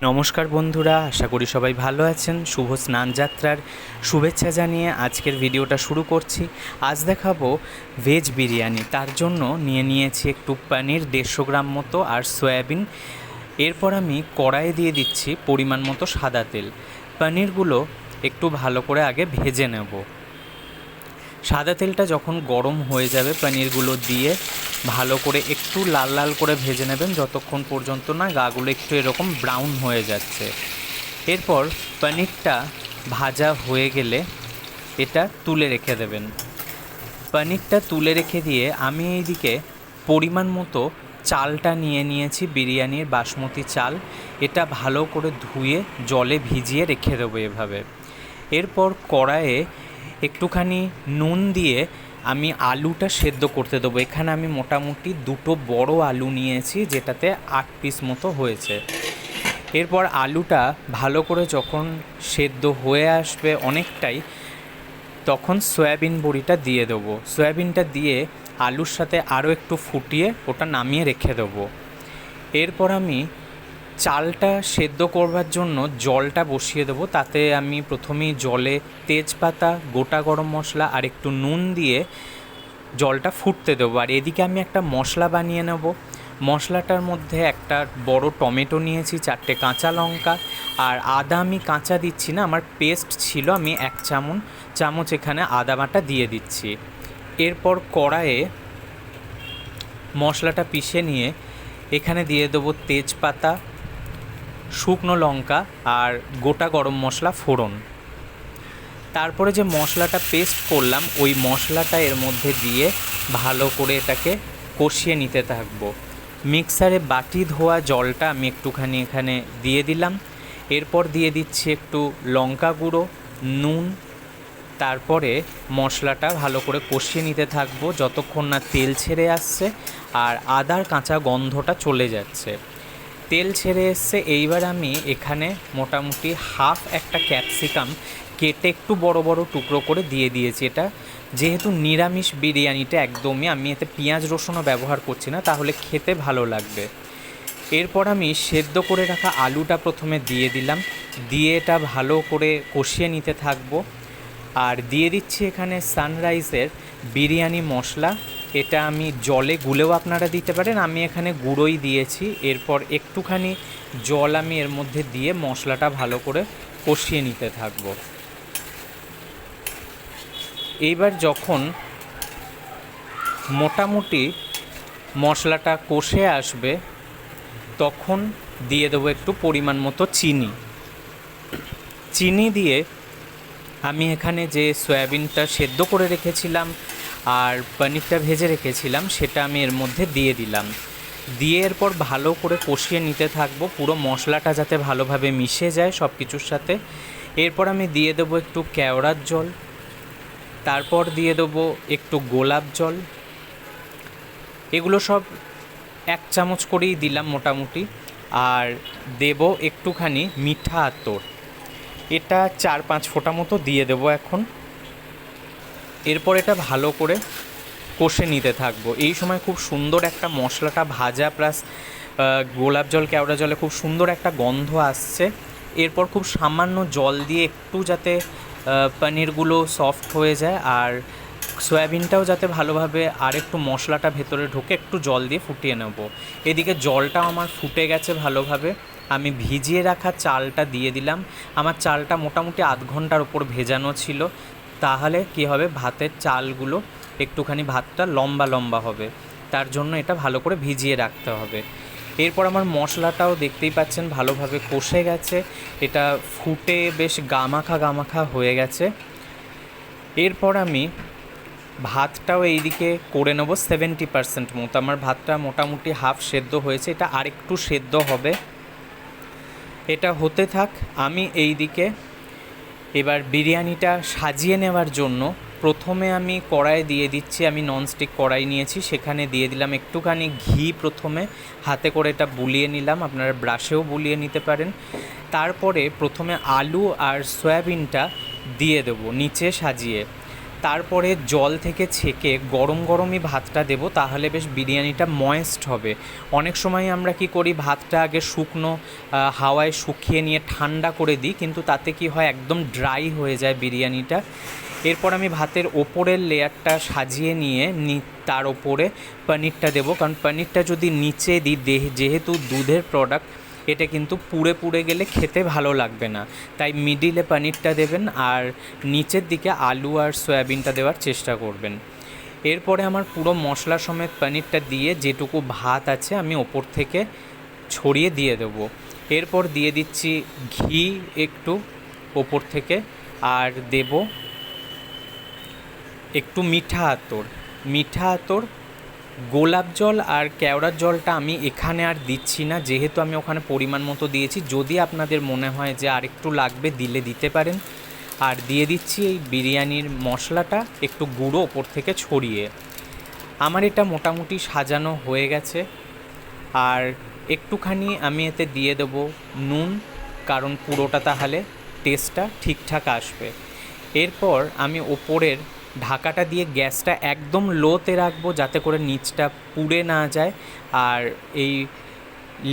নমস্কার বন্ধুরা, আশা করি সবাই ভালো আছেন। শুভ স্নানযাত্রার শুভেচ্ছা জানিয়ে আজকের ভিডিওটা শুরু করছি। আজ দেখাবো ভেজ বিরিয়ানি। তার জন্য নিয়েছি একটু পনির 150 গ্রাম মতো আর সয়াবিন। এরপর আমি কড়াইয়ে দিয়ে দিচ্ছি পরিমাণ মতো সাদা তেল। পনিরগুলো একটু ভালো করে আগে ভেজে নেব। সাদা তেলটা যখন গরম হয়ে যাবে পনিরগুলো দিয়ে ভালো করে একটু লাল লাল করে ভেজে নেবেন, যতক্ষণ পর্যন্ত না গাগুলো একটু এরকম ব্রাউন হয়ে যাচ্ছে। এরপর পনিরটা ভাজা হয়ে গেলে এটা তুলে রেখে দেবেন। পনিরটা তুলে রেখে দিয়ে আমি এইদিকে পরিমাণ মতো চালটা নিয়েছি, বিরিয়ানির বাসমতি চাল। এটা ভালো করে ধুয়ে জলে ভিজিয়ে রেখে দেবো এভাবে। এরপর কড়াইয়ে একটুখানি নুন দিয়ে আমি আলুটা সেদ্ধ করতে দেবো। এখানে আমি মোটামুটি 2টো বড় আলু নিয়েছি, যেটাতে 8 পিস মতো হয়েছে। এরপর আলুটা ভালো করে যখন সেদ্ধ হয়ে আসবে অনেকটাই, তখন সয়াবিন বড়িটা দিয়ে দেবো। সয়াবিনটা দিয়ে আলুর সাথে আরও একটু ফুটিয়ে ওটা নামিয়ে রেখে দেবো। এরপর আমি চালটা সেদ্ধ করবার জন্য জলটা বসিয়ে দেবো। তাতে আমি প্রথমেই জলে তেজপাতা, গোটা গরম মশলা আর একটু নুন দিয়ে জলটা ফুটতে দেবো। আর এদিকে আমি একটা মশলা বানিয়ে নেব। মশলাটার মধ্যে একটা বড় টমেটো নিয়েছি, 4টে কাঁচা লঙ্কা আর আদা। আমি কাঁচা দিচ্ছি না, আমার পেস্ট ছিল, আমি 1 চামচ এখানে আদা বাটা দিয়ে দিচ্ছি। এরপর কড়াইয়ে মশলাটা পিষে নিয়ে এখানে দিয়ে দেবো তেজপাতা, শুকনো লঙ্কা আর গোটা গরম মশলা ফোড়ন। তারপরে যে মশলাটা পেস্ট করলাম ওই মশলাটা এর মধ্যে দিয়ে ভালো করে এটাকে কষিয়ে নিতে থাকবো। মিক্সারে বাটি ধোয়া জলটা আমি একটুখানি এখানে দিয়ে দিলাম। এরপর দিয়ে দিচ্ছি একটু লঙ্কা গুঁড়ো, নুন। তারপরে মশলাটা ভালো করে কষিয়ে নিতে থাকবো যতক্ষণ না তেল ছেড়ে আসছে আর আদার কাঁচা গন্ধটা চলে যাচ্ছে। তেল ছেড়ে এসছে। এইবার আমি এখানে মোটামুটি হাফ একটা ক্যাপসিকাম কেটে একটু বড় বড় টুকরো করে দিয়ে দিয়েছি। এটা যেহেতু নিরামিষ বিরিয়ানিটা একদমই, আমি এতে পেঁয়াজ রসুনও ব্যবহার করছি না, তাহলে খেতে ভালো লাগবে। এরপর আমি সেদ্ধ করে রাখা আলুটা প্রথমে দিয়ে দিলাম, দিয়ে এটা ভালো করে কষিয়ে নিতে থাকবো। আর দিয়ে দিচ্ছি এখানে সানরাইজের বিরিয়ানি মশলা। এটা আমি জলে গুলেও আপনারা দিতে পারেন, আমি এখানে গুঁড়োই দিয়েছি। এরপর একটুখানি জল আমি এর মধ্যে দিয়ে মশলাটা ভালো করে কষিয়ে নিতে থাকবো। এইবার যখন মোটামুটি মশলাটা কষে আসবে তখন দিয়ে দেবো একটু পরিমাণ মতো চিনি দিয়ে আমি এখানে যে সয়াবিনটা সেদ্ধ করে রেখেছিলাম আর পনিরটা ভেজে রেখেছিলাম সেটা আমি এর মধ্যে দিয়ে দিলাম। দিয়ে এরপর ভালো করে কষিয়ে নিতে থাকবো, পুরো মশলাটা যাতে ভালোভাবে মিশে যায় সব কিছুর সাথে। এরপর আমি দিয়ে দেবো একটু কেওড়ার জল, তারপর দিয়ে দেবো একটু গোলাপ জল। এগুলো সব 1 চামচ করেই দিলাম মোটামুটি। আর দেব একটুখানি মিঠা আতর, এটা 4-5 ফোঁটা মতো দিয়ে দেবো এখন। এরপর এটা ভালো করে কষে নিতে থাকবো। এই সময় খুব সুন্দর একটা মশলাটা ভাজা প্লাস গোলাপ জল কেওড়া জলে খুব সুন্দর একটা গন্ধ আসছে। এরপর খুব সামান্য জল দিয়ে একটু যাতে পনিরগুলো সফট হয়ে যায় আর সয়াবিনটাও যাতে ভালোভাবে আর একটু মশলাটা ভেতরে ঢোকে, একটু জল দিয়ে ফুটিয়ে নেব। এদিকে জলটাও আমার ফুটে গেছে ভালোভাবে। আমি ভিজিয়ে রাখা চালটা দিয়ে দিলাম। আমার চালটা মোটামুটি আধ ঘন্টার ওপর ভেজানো ছিল, তাহলে কি হবে ভাতের চালগুলো একটুখানি ভাতটা লম্বা লম্বা হবে, তার জন্য এটা ভালো করে ভিজিয়ে রাখতে হবে। এরপর আমার মশলাটাও দেখতেই পাচ্ছেন ভালোভাবে কষে গেছে, এটা ফুটে বেশ গামাখা হয়ে গেছে। এরপর আমি ভাতটাও এইদিকে করে নেবো 70% মতো। আমার ভাতটা মোটামুটি হাফ সেদ্ধ হয়েছে, এটা আরেকটু সেদ্ধ হবে। এটা হতে থাক। আমি এইদিকে এবার বিরিয়ানিটা সাজিয়ে নেওয়ার জন্য প্রথমে আমি কড়াই দিয়ে দিচ্ছি। আমি ননস্টিক কড়াই নিয়েছি, সেখানে দিয়ে দিলাম একটুখানি ঘি। প্রথমে হাতে করে এটা বুলিয়ে নিলাম, আপনারা ব্রাশেও বুলিয়ে নিতে পারেন। তারপরে প্রথমে আলু আর সয়াবিনটা দিয়ে দেবো নিচে সাজিয়ে। তারপরে জল থেকে ছেঁকে গরম গরমই ভাতটা দেবো, তাহলে বেশ বিরিয়ানিটা ময়েস্ট হবে। অনেক সময় আমরা কি করি, ভাতটা আগে শুকনো হাওয়ায় শুকিয়ে নিয়ে ঠান্ডা করে দিই, কিন্তু তাতে কি হয় একদম ড্রাই হয়ে যায় বিরিয়ানিটা। এরপর আমি ভাতের ওপরের লেয়ারটা সাজিয়ে নিয়ে তার ওপরে পনিরটা দেবো, কারণ পনিরটা যদি নিচে দিই, যেহেতু দুধের প্রোডাক্ট, এটা কিন্তু পুড়ে পুড়ে গেলে খেতে ভালো লাগবে না, তাই মিডিলে পনিরটা দেবেন আর নিচের দিকে আলু আর সয়াবিনটা দেওয়ার চেষ্টা করবেন। এরপরে আমার পুরো মশলা সমেত পনিরটা দিয়ে যেটুকু ভাত আছে আমি ওপর থেকে ছড়িয়ে দিয়ে দেবো। এরপর দিয়ে দিচ্ছি ঘি একটু ওপর থেকে, আর দেব একটু মিঠা আতর। গোলাপ জল আর কেওড়ার জলটা আমি এখানে আর দিচ্ছি না, যেহেতু আমি ওখানে পরিমাণ মতো দিয়েছি। যদি আপনাদের মনে হয় যে আর একটু লাগবে, দিতে পারেন। আর দিয়ে দিচ্ছি এই বিরিয়ানির মশলাটা একটু গুঁড়ো ওপর থেকে ছড়িয়ে। আমার এটা মোটামুটি সাজানো হয়ে গেছে। আর একটুখানি আমি এতে দিয়ে দেবো নুন, কারণ পুরোটা তাহলে টেস্টটা ঠিকঠাক আসবে। এরপর আমি ওপরের ঢাকাটা দিয়ে গ্যাসটা একদম লোতে রাখবো, যাতে করে নিচটা পুড়ে না যায়। আর এই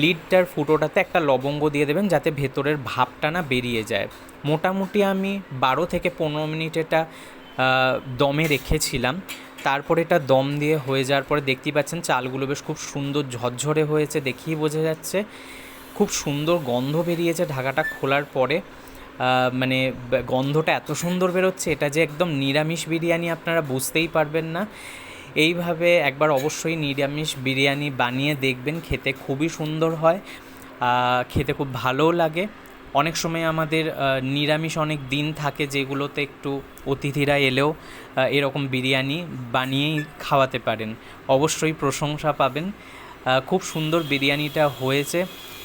লিডটার ফুটোটাতে একটা লবঙ্গ দিয়ে দেবেন, যাতে ভেতরের ভাপটা না বেরিয়ে যায়। মোটামুটি আমি 12 থেকে 15 মিনিট এটা দমে রেখেছিলাম। তারপর এটা দম দিয়ে হয়ে যাওয়ার পরে দেখতেই পাচ্ছেন চালগুলো বেশ খুব সুন্দর ঝরঝরে হয়েছে, দেখেই বোঝা যাচ্ছে। খুব সুন্দর গন্ধ বেরিয়েছে ঢাকাটা খোলার পরে। মানে গন্ধটা এত সুন্দর বেরোচ্ছে, এটা যে একদম নিরামিষ বিরিয়ানি আপনারা বুঝতেই পারবেন না। এইভাবে একবার অবশ্যই নিরামিষ বিরিয়ানি বানিয়ে দেখবেন, খেতে খুবই সুন্দর হয়, খেতে খুব ভালোও লাগে। অনেক সময় আমাদের নিরামিষ অনেক দিন থাকে, যেগুলোতে একটু অতিথিরা এলেও এরকম বিরিয়ানি বানিয়েই খাওয়াতে পারেন, অবশ্যই প্রশংসা পাবেন। খুব সুন্দর বিরিয়ানিটা হয়েছে,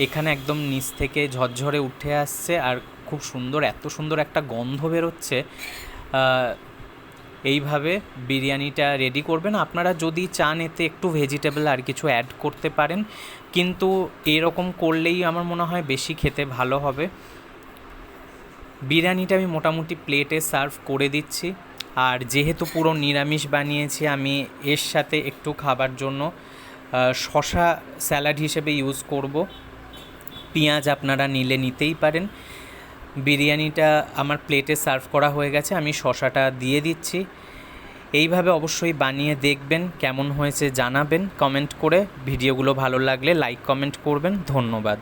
এখানে একদম নিচ থেকে ঝরঝরে উঠে আসছে, আর খুব সুন্দর, এত সুন্দর একটা গন্ধ বেরোচ্ছে। এইভাবে বিরিয়ানিটা রেডি করবেন। আপনারা যদি চান এতে একটু ভেজিটেবল আর কিছু অ্যাড করতে পারেন, কিন্তু এরকম করলেই আমার মনে হয় বেশি খেতে ভালো হবে। বিরিয়ানিটা আমি মোটামুটি প্লেটে সার্ভ করে দিচ্ছি। আর যেহেতু পুরো নিরামিষ বানিয়েছি, আমি এর সাথে একটু খাবার জন্য শসা স্যালাড হিসেবে ইউজ করব। পেঁয়াজ আপনারা নিতেই পারেন। বিরিয়ানিটা আমার প্লেটে সার্ভ করা হয়ে গেছে, আমি শসাটা দিয়ে দিচ্ছি। এইভাবে অবশ্যই বানিয়ে দেখবেন, কেমন হয়েছে জানাবেন কমেন্ট করে। ভিডিওগুলো ভালো লাগলে লাইক কমেন্ট করবেন। ধন্যবাদ।